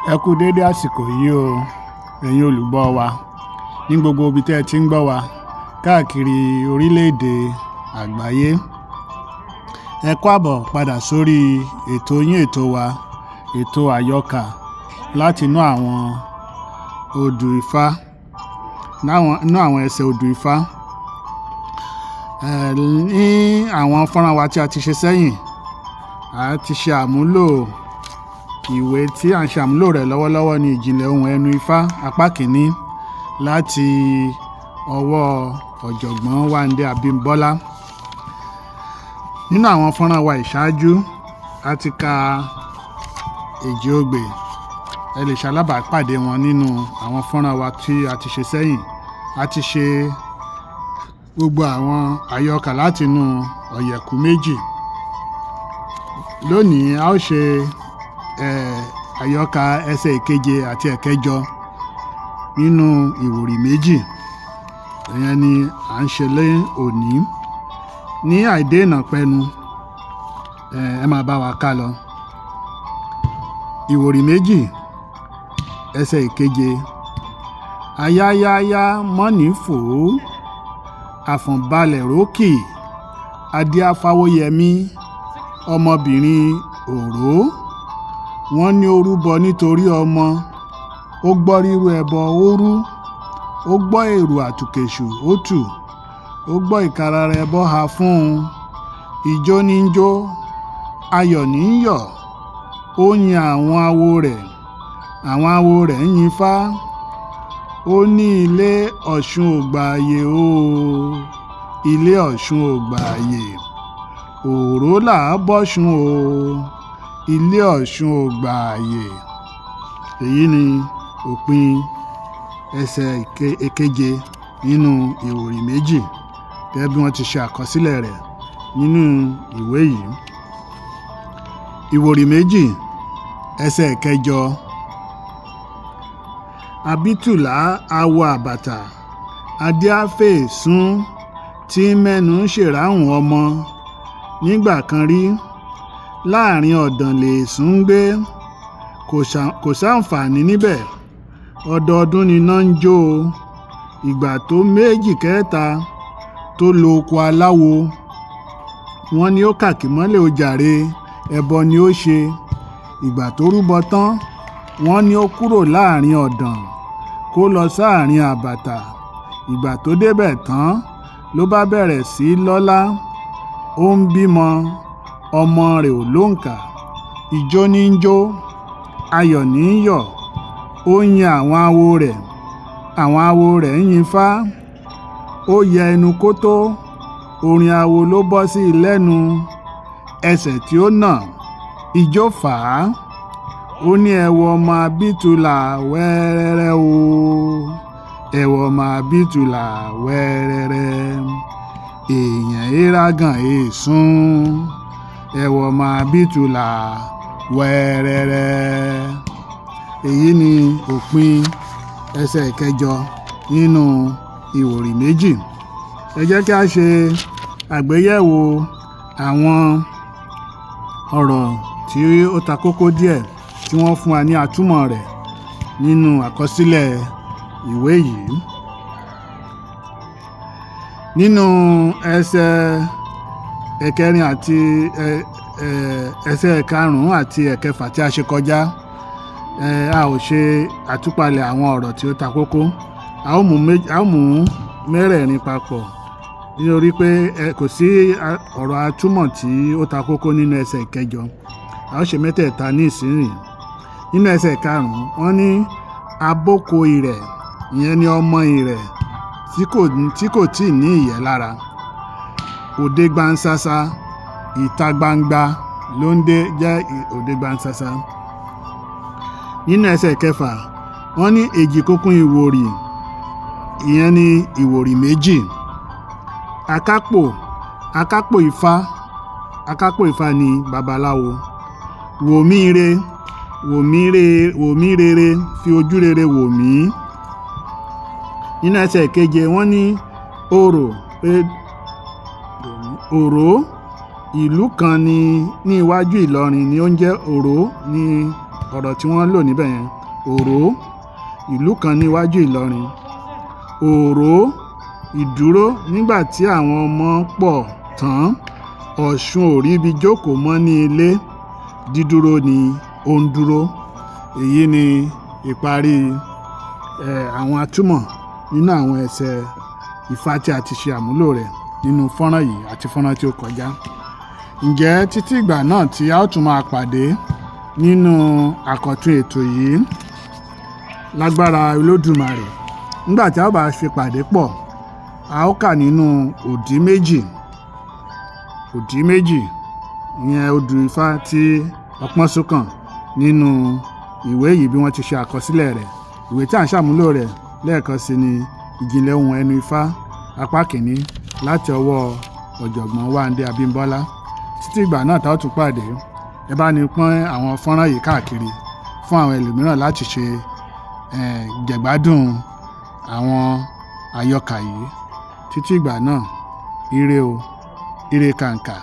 Ẹ kú dédé àsìkò yìí o, ẹ̀yin olùgbọ́ wa ní gbogbo ibi tẹ́ ẹ ti ń gbọ́ wa káàkiri orílẹ̀-èdè àgbáyé. Ẹ káàbọ̀ padà sórí ètò yín ètò wa, ètò àyọkà láti inú àwọn odù Ifá, inú àwọn ẹsẹ̀ odù Ifá. Ní àwọn fọ́nrán wa tí a ti ṣe sẹ́yìn, a ti ṣe àmúlò ìwé tí à ń ṣe àmúlò rẹ̀ lọ́wọ́lọ́wọ́ ní ìjìnlẹ̀ ohùn ẹnu Ifá apá kìíní láti ọwọ́ ọ̀jọ̀gbọ́n Wándé Abímbọ́lá. Nínú àwọn fọ́nrán wa ìṣáájú, a ti ka Èjì Ogbè. Ẹ lè ṣalábàápàdé wọn nínú àwọn fọ́nrán wa tí a ti ṣe sẹ́yìn. A ti ṣe gbogbo àwọn àyọkà láti inú Ọ̀yẹ̀kú méjì. Lónìí a ó ṣe àyọkà Ẹsẹ Èkeje àti Ẹ̀kẹjọ nínú Ìwòrì Méjì. Ìyẹn ni à ń ṣe lé òní. Ní àìdéènà pẹnu, ẹ máa bá wa ká lọ. Ìwòrì Méjì, Ẹsẹ Èkeje. Ayáyáyá mọ́nì fò ó, àfọ̀nbalẹ̀ rókì, adíá fáwóyẹmí, ọmọbìnrin òró. Wọ́n ní ó rúbọ nítorí ọmọ, ó gbọ́ rírú ẹbọ ó rú, ó gbọ́ èrò àtùkèṣù ó tù, ó gbọ́ ìkarara ẹbọ ha fún un. Ijó ní ń jó, ayọ̀ ní ń yọ̀, ó yin àwọn awo rẹ̀, àwọn awo rẹ̀ ń yin Ifá. Ó ní ilé Ọ̀ṣun ògbààyè o, ilé Ọ̀ṣun ògbààyè, òró là á bọ́ṣun o, ilé Ọ̀ṣun ògbààyè. Èyí ni òpin Ẹsẹ Èkeje nínú Ìwòrì Méjì, gẹ́gẹ́ bí wọ́n ti ṣe àkọsílẹ̀ rẹ̀ nínú ìwé yìí. Ìwòrì Méjì, Ẹsẹ Ẹ̀kẹjọ. Abítùlá awọ àbàtà, adíáfèsún tí mẹ́nu ń ṣèráhùn ọmọ. Nígbà kan rí, láàrin ọ̀dàn lèésùn ń gbé, kò sáǹfààní níbẹ̀. Ọdọọdún niná ń jó o. Ìgbà tó méjì kẹ́ta tó lo oko aláwo, wọ́n ní ó kàkì mọ́lẹ̀ ó jàre, ẹbọ ni ó ṣe. Ìgbà tó rúbọ tán, wọ́n ní ó kúrò láàrin ọ̀dàn kó lọ sáàrin àbàtà. Ìgbà tó débẹ̀ tán ló bá bẹ̀rẹ̀ sí lọ́lá, ó ń bímọ, ọmọ rẹ̀ ò lóǹkà. Ijó ní ń jó, ayọ̀ ní ń yọ̀, ó yin àwọn awo rẹ̀, àwọn awo rẹ̀ ń yin Ifá. Ó yẹ ẹnu kó tó, orin awo ló bọ́ sí i lẹ́nu. Ẹsẹ̀ tí ó nà, ijó fà á. Ó ní ẹ wo ọmọ Abítùlà wẹ́rẹ́rẹ́ o, ẹ wo ọmọ Abítùlà wẹ́rẹ́rẹ́. Èèyàn érágàn èèsùn, ẹ wo ọmọ Abítùlà wẹ́rẹ́rẹ́. Èyí ni òpin Ẹsẹ Ìkẹjọ nínú Ìwòrì Méjì. Ẹ jẹ́ kí a ṣe àgbéyẹ̀wò àwọn ọ̀rọ̀ tí ó ta kókó díẹ̀ tí wọ́n fún wa ní àtúmọ̀ rẹ̀ nínú àkọsílẹ̀ ìwé yìí. Nínú ẹsẹ ẹ̀kẹrin àti ẹsẹ ẹ̀karùn-ún àti ẹ̀kẹfà tí a ṣe kọjá, a ò ṣe àtúpalẹ̀ àwọn ọ̀rọ̀ tí ó ta kókó. A ó mú mẹ́rẹ̀ẹ̀rin papọ̀ nítorí pé kò sí ọ̀rọ̀ atúmọ̀ tí ó ta kókó nínú Ẹsẹ Ìkẹjọ. A ó ṣe mẹ́tẹ̀ẹ̀ta ní ìsinyìí. Nínú Ẹsẹ Ìkarùn-ún, wọ́n ní abóko ìrẹ̀, ìyẹn ni ọmọ ìrẹ̀ tí kò tíì ní ìyẹ́ lára. Òde gbansasa, ìta gbangba lóńdé jẹ́ òde gbansasa. Nínú Ẹsẹ Ìkẹfà, wọ́n ní èjì kúnkún ìwòrì, ìyẹn ni Ìwòrì Méjì. Akápò Ifá ni babaláwo. Wòmíire, wòmí rere, fi ojú rere wò mí. Nínú Ẹsẹ Ìkeje, wọ́n ní òró ìlú kan ní iwájú Ìlọrin ni ó ń jẹ́ òró ní ọ̀rọ̀ tí wọ́n lò níbẹ̀ yẹn. Òró, ìlú kan níwájú Ìlọrin. Òró, ìdúró nígbà tí àwọn ọmọ pọ̀ tán. Ọ̀ṣun ò rí ibi jókòó mọ́ ní ilé, dídúró ni ó ń dúró. Èyí ni ìparí àwọn atúmọ̀ nínú àwọn ẹsẹ̀ Ifá tí a ti ṣe àmúlò rẹ̀ nínú fọ́nrán yìí àti fọ́nrán tí ó kọjá. Ǹjẹ́ títí ìgbà náà tí a ó tún máa pàdé nínú àkọ́tún ètò yìí lágbára Olódùmarè, nígbà tí a ó bá fi pàdé pọ̀, a ó kà nínú òdì méjì. Òdì méjì ìyẹn odù Ifá tí ọpọ́n sókàn nínú ìwé yìí bí wọ́n ti ṣe àkọsílẹ̀ rẹ̀. Ìwé tí à ń ṣàmúlò rẹ̀ lẹ́ẹ̀kan sí ni Ìjìnlẹ̀ ohun ẹnu Ifá apá kìíní láti ọwọ́ ọ̀jọ̀gbọ́n Wándé Abímbọ́lá. Títí ìgbà náà tá ó tún pàdé, ẹ bá ní pọ́n àwọn fọ́nrán yìí káàkiri fún àwọn ẹlòmíràn láti ṣe jẹ̀gbádùn àwọn àyọkà yìí. Títí ìgbà náà, ire o, ire kàǹkà.